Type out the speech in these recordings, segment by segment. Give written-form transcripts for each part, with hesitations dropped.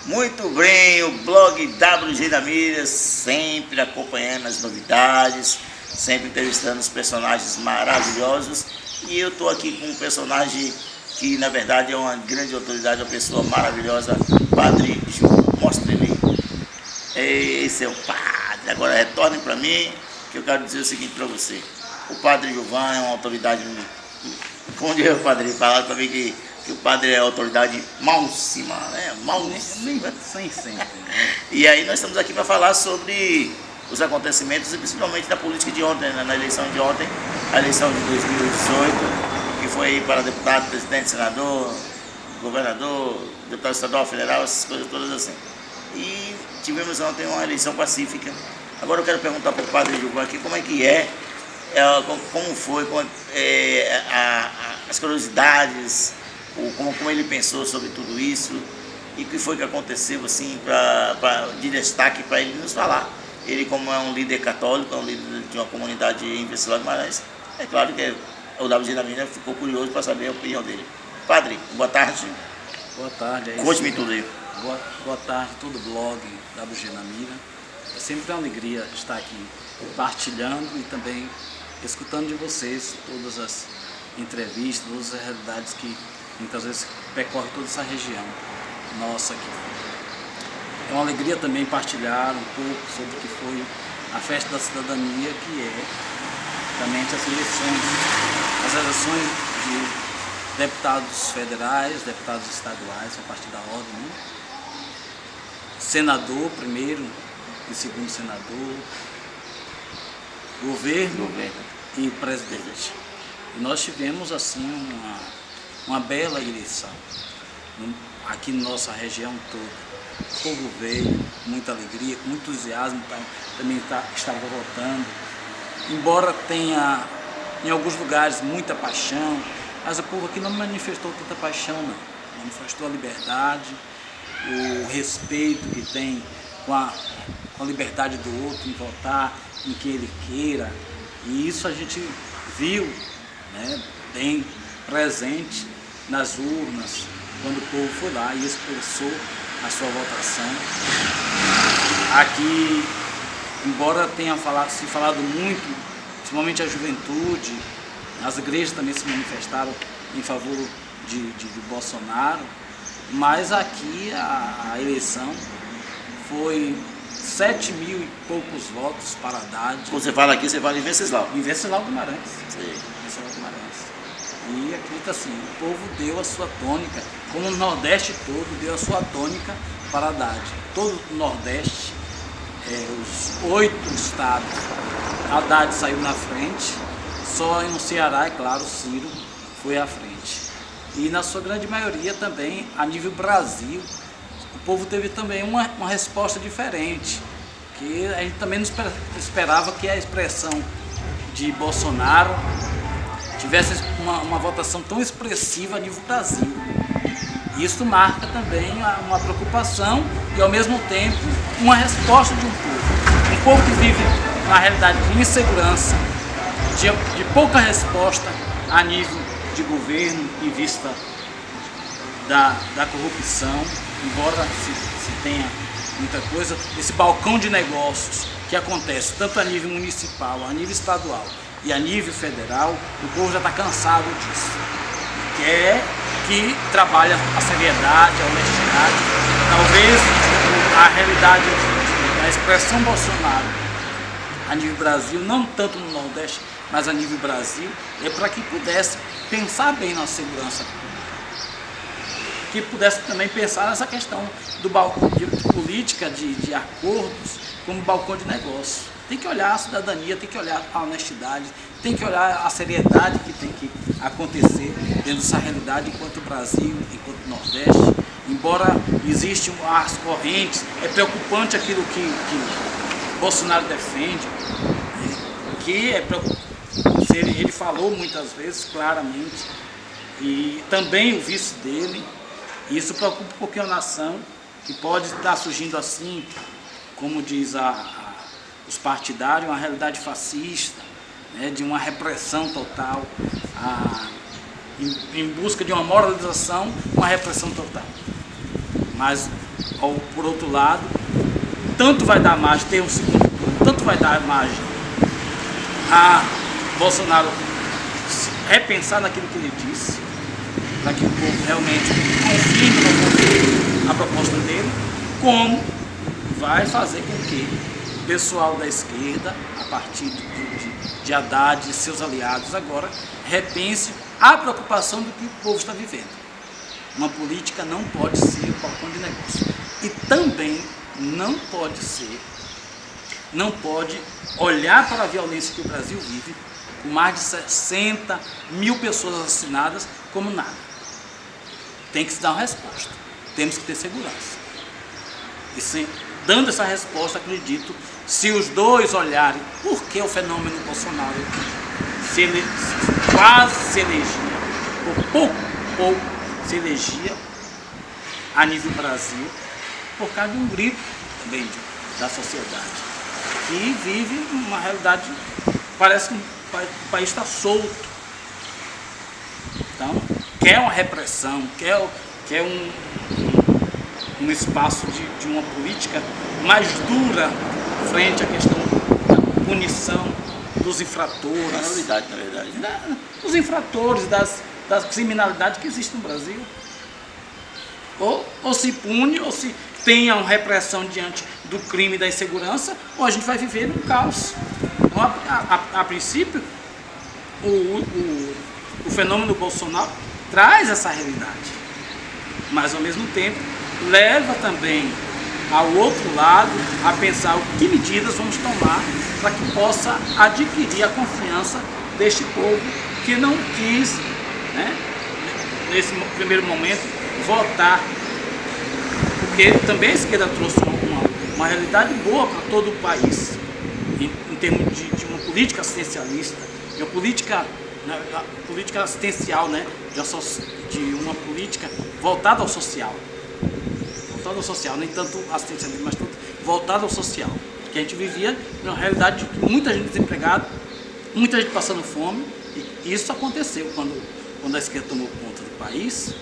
Muito bem, o blog WG da Mira, sempre acompanhando as novidades, sempre entrevistando os personagens maravilhosos. E eu estou aqui com um personagem que na verdade é uma grande autoridade, uma pessoa maravilhosa, Padre Ju. Mostra ele. Esse é o padre. Agora retornem para mim, que eu quero dizer o seguinte para você. O Padre Gilvan é uma autoridade, como diz o padre, falaram para mim que o padre é autoridade máxima, né? Máxima. Sem sempre. Né? E aí nós estamos aqui para falar sobre os acontecimentos, e principalmente da política de ontem, né? Na eleição de ontem, a eleição de 2018, que foi para deputado, presidente, senador, governador, deputado estadual, federal, essas coisas todas assim. E tivemos ontem uma eleição pacífica. Agora eu quero perguntar para o padre Gilvan aqui como é que como foi, as curiosidades, como ele pensou sobre tudo isso e o que foi que aconteceu assim, de destaque para ele nos falar. Ele, como é um líder católico, é um líder de uma comunidade em Venceslau Guimarães, é claro que o WG da Mina ficou curioso para saber a opinião dele. Padre, boa tarde. Boa tarde. Conte-me tudo aí. Boa tarde, todo o blog WG da Mira. É sempre uma alegria estar aqui partilhando e também escutando de vocês todas as entrevistas, todas as realidades que muitas vezes percorrem toda essa região nossa aqui. É uma alegria também partilhar um pouco sobre o que foi a festa da cidadania, que é também as eleições de deputados federais, deputados estaduais, a partir da ordem, né? Senador primeiro e segundo senador, governo e presidente. E nós tivemos assim uma bela eleição aqui na nossa região toda. O povo veio com muita alegria, com muito entusiasmo, também estava votando. Embora tenha em alguns lugares muita paixão, mas o povo aqui não manifestou tanta paixão, não. Manifestou a liberdade, o respeito que tem com a liberdade do outro em votar em quem ele queira. E isso a gente viu, né, bem presente nas urnas, quando o povo foi lá e expressou a sua votação. Aqui, embora tenha se falado muito, principalmente a juventude, as igrejas também se manifestaram em favor de Bolsonaro, mas aqui a eleição foi 7 mil e poucos votos para Haddad. Quando você fala aqui, você fala em Venceslau. Em Venceslau Guimarães. Sim. Venceslau Guimarães. E acredita assim, o povo deu a sua tônica, como o Nordeste todo deu a sua tônica para Haddad. Todo o Nordeste, os 8 estados, Haddad saiu na frente, só no Ceará, é claro, Ciro foi à frente. E na sua grande maioria também, a nível Brasil, o povo teve também uma resposta diferente, que a gente também não esperava que a expressão de Bolsonaro tivesse uma votação tão expressiva a nível Brasil. Isso marca também uma preocupação e, ao mesmo tempo, uma resposta de um povo. Um povo que vive uma realidade de insegurança, de pouca resposta a nível de governo em vista da corrupção, embora se tenha muita coisa, esse balcão de negócios que acontece tanto a nível municipal, a nível estadual e a nível federal, o povo já está cansado disso. Quer que trabalhe a seriedade, a honestidade. Talvez a realidade da expressão Bolsonaro a nível Brasil, não tanto no Nordeste, mas a nível Brasil, é para que pudesse pensar bem na segurança pública. Que pudesse também pensar nessa questão do balcão de política, de acordos, como balcão de negócio. Tem que olhar a cidadania, tem que olhar a honestidade, tem que olhar a seriedade que tem que acontecer dentro dessa realidade enquanto Brasil, enquanto Nordeste. Embora existam as correntes, é preocupante aquilo que Bolsonaro defende, que é preocupante. Ele falou muitas vezes claramente, e também o vice dele. Isso preocupa um pouquinho a nação, que pode estar surgindo assim, como diz os partidários, uma realidade fascista, né, de uma repressão total, em busca de uma moralização, uma repressão total. Mas por outro lado, tanto vai dar margem, ter um segundo turno, tanto vai dar margem a Bolsonaro repensar naquilo que ele disse, para que o povo realmente confie na proposta dele, como vai fazer com que o pessoal da esquerda, a partir de Haddad e seus aliados agora, repense a preocupação do que o povo está vivendo. Uma política não pode ser o balcão de negócio. E também não pode olhar para a violência que o Brasil vive, com mais de 60 mil pessoas assassinadas, como nada. Tem que se dar uma resposta. Temos que ter segurança. E dando essa resposta, acredito, se os dois olharem por que o fenômeno Bolsonaro quase se elegia, por pouco se elegia a nível Brasil, por causa de um grito também da sociedade, que vive uma realidade, parece que o país está solto. Então, quer uma repressão, quer um espaço de uma política mais dura frente à questão da punição dos infratores. É uma novidade, na verdade. Dos infratores, das criminalidades que existem no Brasil. Ou se pune, ou se tenha uma repressão diante do crime e da insegurança, ou a gente vai viver num caos. Então, a princípio, o fenômeno Bolsonaro traz essa realidade, mas ao mesmo tempo leva também ao outro lado a pensar que medidas vamos tomar para que possa adquirir a confiança deste povo que não quis, né, nesse primeiro momento, votar, porque também a esquerda trouxe uma realidade boa para todo o país, em termos de uma política assistencialista, de uma política assistencial, né, de uma política voltada ao social. Voltada ao social, nem tanto assistencialismo, mas voltada ao social. Que a gente vivia numa realidade de muita gente desempregada, muita gente passando fome, e isso aconteceu quando a esquerda tomou conta do país.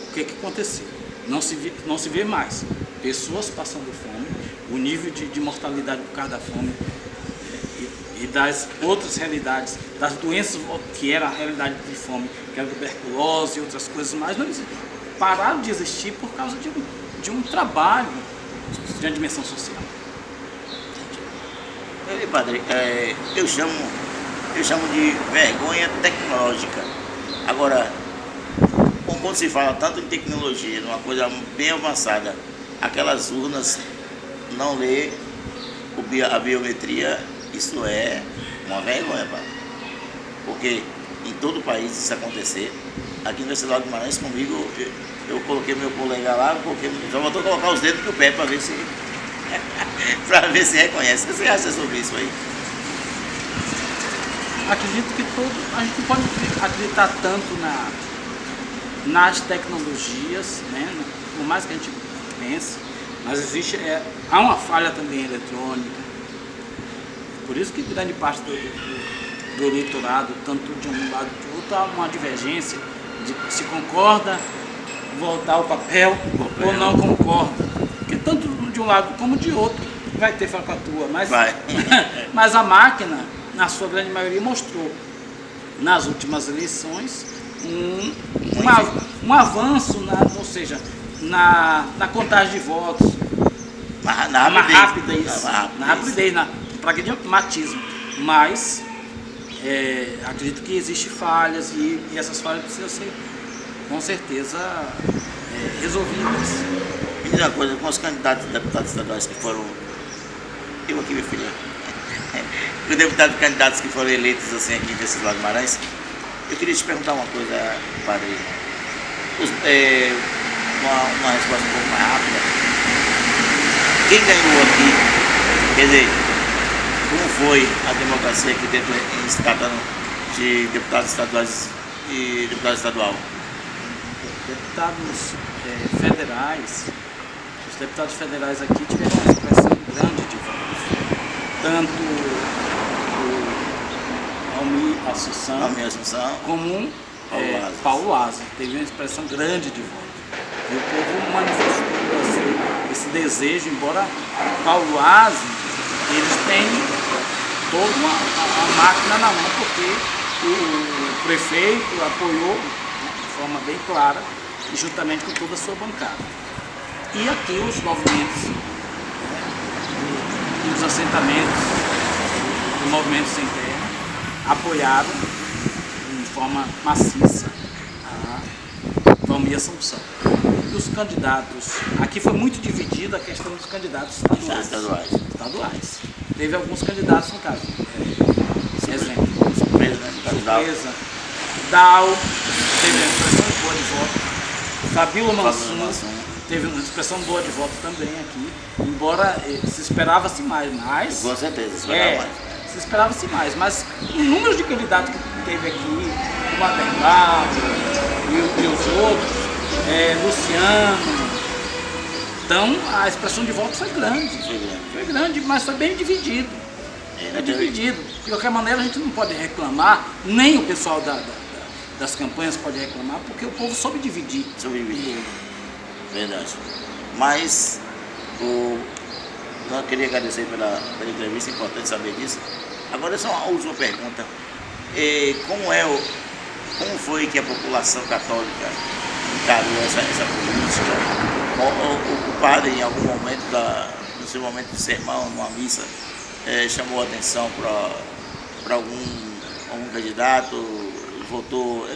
O que aconteceu? Não se vê mais pessoas passando fome, o nível de mortalidade por causa da fome e das outras realidades, das doenças que era a realidade de fome, que era tuberculose e outras coisas mais, não pararam de existir por causa de um trabalho de uma dimensão social. Padre, eu chamo de vergonha tecnológica. Agora, quando se fala tanto em tecnologia, numa coisa bem avançada, aquelas urnas não lê a biometria, isso é uma vergonha, padre. Porque em todo o país isso acontecer, aqui no Estado de Guimarães comigo, eu coloquei meu polegar lá, só voltou a colocar os dedos no pé para ver se para ver se reconhece. O que você acha sobre isso aí? Acredito que a gente não pode acreditar tanto nas tecnologias, né? Por mais que a gente pense, mas há uma falha também eletrônica. Por isso que grande parte do eleitorado, tanto de um lado como do outro, há uma divergência de se concorda voltar ao papel ou não concorda. Porque tanto de um lado como de outro vai ter falcatrua, mas a máquina, na sua grande maioria, mostrou nas últimas eleições um avanço, ou seja, na contagem de votos, na rapidez, no pragmatismo. Mas acredito que existem falhas e essas falhas precisam ser, com certeza, resolvidas. Me diz uma coisa, com os candidatos a deputados estaduais que foram... Eu aqui, minha filha. Os deputados e candidatos que foram eleitos assim aqui em Estado de Guimarães, eu queria te perguntar uma coisa, padre. Uma resposta um pouco mais rápida. Quem ganhou aqui, quer dizer, como foi a democracia aqui dentro, se tratando de deputados estaduais e deputado estadual? Deputados federais, os deputados federais aqui tiveram uma expressão grande de votos. Tanto o Almir Assunção como Paulo Lázaro teve uma expressão grande de votos. E o povo manifestou esse desejo, embora Pauloase, eles têm toda uma máquina na mão, porque o prefeito apoiou, né, de forma bem clara, e juntamente com toda a sua bancada. E aqui os movimentos, né, e os assentamentos do Movimento Sem Terra apoiaram de forma maciça a Valmir Assunção. E os candidatos, aqui foi muito dividida a questão dos candidatos estaduais. Teve alguns candidatos no caso. Exemplo. Surpresa. Dal teve uma expressão boa de voto. Fabíola Mansur teve uma expressão boa de voto também aqui. Embora se esperava-se mais. Com certeza, se esperava mais. Se esperava-se mais, mas o número de candidatos que teve aqui, o Maternal e os outros, Luciano. Então a expressão de voto foi grande. Foi grande, mas foi bem dividido. Dividido. De qualquer maneira, a gente não pode reclamar, nem o pessoal das campanhas pode reclamar, porque o povo soube dividir. Verdade. Mas eu queria agradecer pela entrevista, é importante saber disso. Agora, só uma última pergunta. Como foi que a população católica encarou essa política? O padre, em algum momento, no seu momento de sermão, numa missa, chamou a atenção para algum candidato, votou,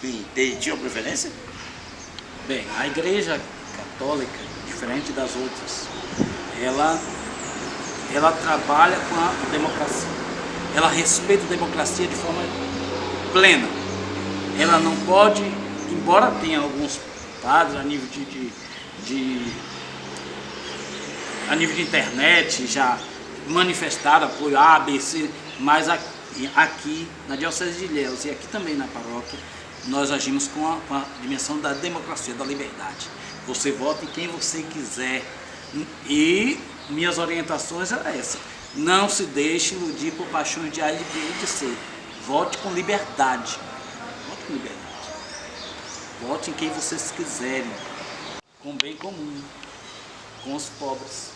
enfim, tinha uma preferência? Bem, a Igreja Católica, diferente das outras, ela trabalha com a democracia. Ela respeita a democracia de forma plena. Ela não pode, embora tenha alguns padres a nível a nível de internet já manifestaram apoio A, B, C, mas aqui na Diocese de Ilhéus e aqui também na paróquia, nós agimos com a dimensão da democracia, da liberdade. Você vota em quem você quiser. E minhas orientações eram essas. Não se deixe iludir por paixões de A, de B e de C. Vote com liberdade. Vote com liberdade. Vote em quem vocês quiserem. Com o bem comum. Com os pobres.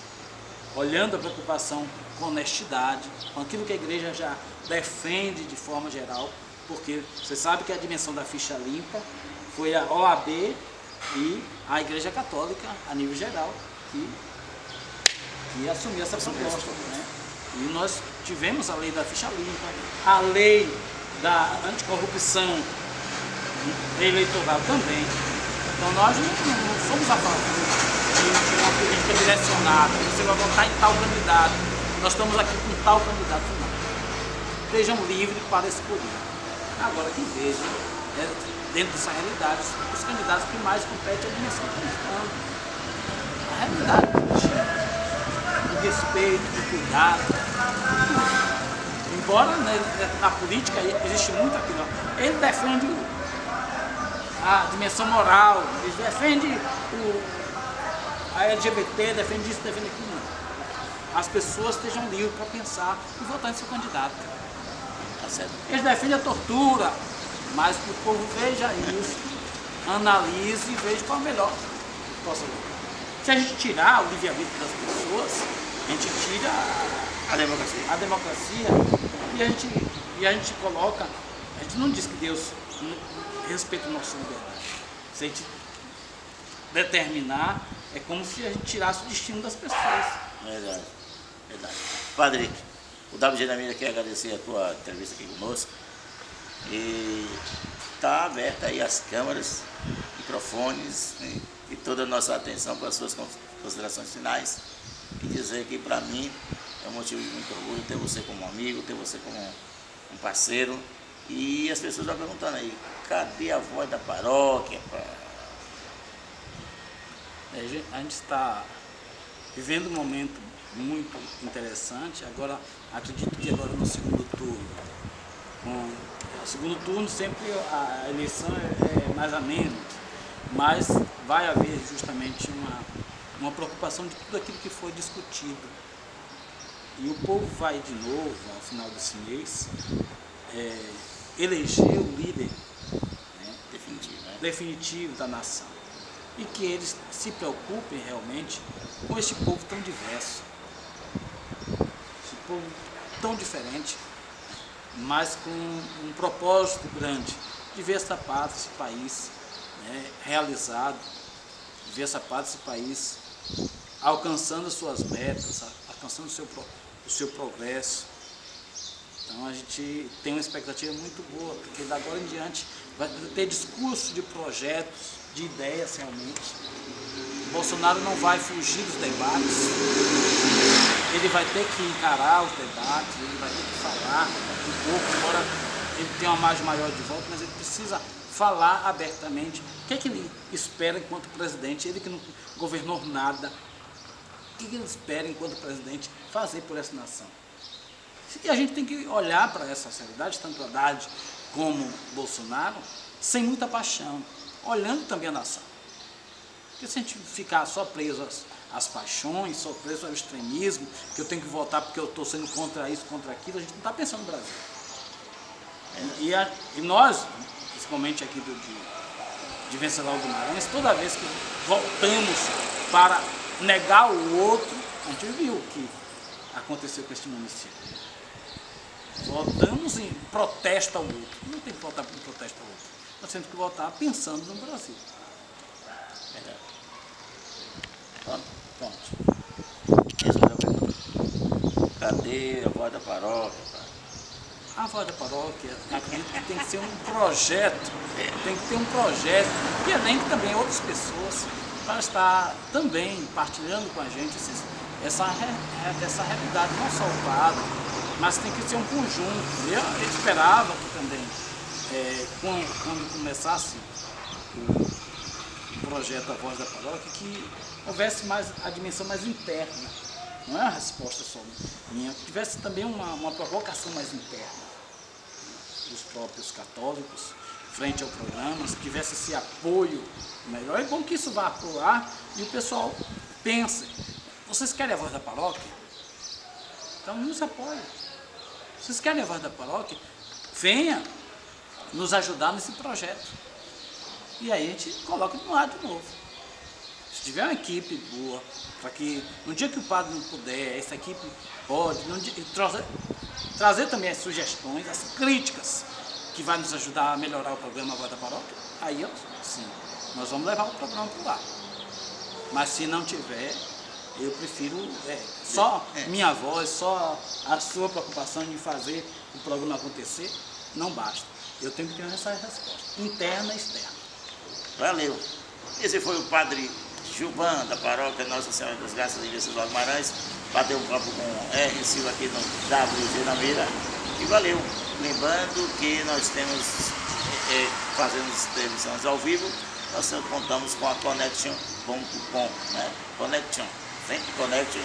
Olhando a preocupação com honestidade. Com aquilo que a igreja já defende de forma geral. Porque você sabe que a dimensão da ficha limpa foi a OAB e a Igreja Católica, a nível geral, que assumiu essa proposta. Né? E nós tivemos a lei da ficha limpa, a lei da anticorrupção eleitoral também. Então nós não somos a favor de uma política direcionada, você vai votar em tal candidato, nós estamos aqui com tal candidato, não. Estejam livres para escolher. Agora que veja, dentro dessa realidade, os candidatos que mais competem é a dimensão cristã. A realidade do respeito, do cuidado. Embora na política existe muito aquilo. Ele defende a dimensão moral, ele defende a LGBT, defende isso, defende aquilo. Não. As pessoas estejam livres para pensar e votar em seu candidato. Eles defendem a tortura, mas que o povo veja isso, analise e veja qual é o melhor que possa ver. Se a gente tirar o livre-arbítrio das pessoas, a gente tira a democracia e a gente coloca, a gente não diz que Deus respeita a nossa liberdade. Se a gente determinar, é como se a gente tirasse o destino das pessoas. Verdade. Padre, o WG da Mira quer agradecer a tua entrevista aqui conosco e está aberta aí as câmeras, microfones, né, e toda a nossa atenção para as suas considerações finais e dizer que para mim é um motivo de muito orgulho ter você como amigo, ter você como um parceiro e as pessoas estão perguntando aí, cadê a voz da paróquia? A gente está vivendo um momento muito interessante. Agora, acredito que agora no segundo turno, segundo turno sempre a eleição é mais amena, mas vai haver justamente uma preocupação de tudo aquilo que foi discutido. E o povo vai de novo, ao final desse mês, eleger o líder, né, definitivo da nação. e que eles se preocupem realmente com esse povo tão diverso, esse povo tão diferente, mas com um propósito grande de ver essa pátria, esse país, né, realizado, de ver essa pátria, esse país alcançando as suas metas, alcançando o seu progresso. Então a gente tem uma expectativa muito boa, porque da agora em diante vai ter discurso de projetos, de ideias realmente. O Bolsonaro não vai fugir dos debates, ele vai ter que encarar os debates, ele vai ter que falar um pouco, embora ele tenha uma margem maior de voto, mas ele precisa falar abertamente o que é que ele espera enquanto presidente, ele que não governou nada, o que ele espera enquanto presidente fazer por essa nação. E a gente tem que olhar para essa realidade, tanto Haddad como Bolsonaro, sem muita paixão, olhando também a nação. Porque se a gente ficar só preso às paixões, só preso ao extremismo, que eu tenho que votar porque eu estou sendo contra isso, contra aquilo, a gente não está pensando no Brasil. E nós, principalmente aqui de Venceslau Guimarães, toda vez que voltamos para negar o outro, a gente viu o que aconteceu com este município. Votamos em protesto ao outro. Não tem que votar em protesto ao outro. Nós temos que votar pensando no Brasil. Pronto. Cadê a voz da paróquia? A voz da paróquia, acredito que tem que ser um projeto, e além de também outras pessoas, para estar também partilhando com a gente essa realidade, não só o padre, mas tem que ser um conjunto. Eu esperava que também, quando começasse o projeto da Voz da Paróquia, que houvesse mais a dimensão mais interna, não é uma resposta só minha, que tivesse também uma provocação mais interna dos próprios católicos frente ao programa, se tivesse esse apoio melhor. É bom que isso vá para o ar e o pessoal pense: vocês querem a Voz da Paróquia? Então nos apoiem. Vocês querem a Voz da Paróquia? Venha nos ajudar nesse projeto. E aí a gente coloca no ar de novo. Se tiver uma equipe boa, para que no dia que o padre não puder, essa equipe pode trazer também as sugestões, as críticas que vai nos ajudar a melhorar o programa Voz da Paróquia, aí sim, nós vamos levar o programa para o ar. Mas se não tiver, eu prefiro só minha voz, só a sua preocupação de fazer o programa acontecer, não basta. Eu tenho que ter essa resposta, interna e externa. Valeu. Esse foi o padre Gilvan, da paróquia Nossa Senhora das Graças de Venceslau Guimarães. Bateu um papo com R. Silva aqui no WG na Mira. E valeu. Lembrando que nós temos, fazendo transmissões ao vivo, nós contamos com a Connection.com, né? Connection, sempre Connection,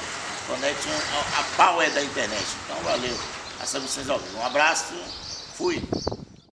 a power da internet. Então valeu. As transmissões ao vivo. Um abraço, fui.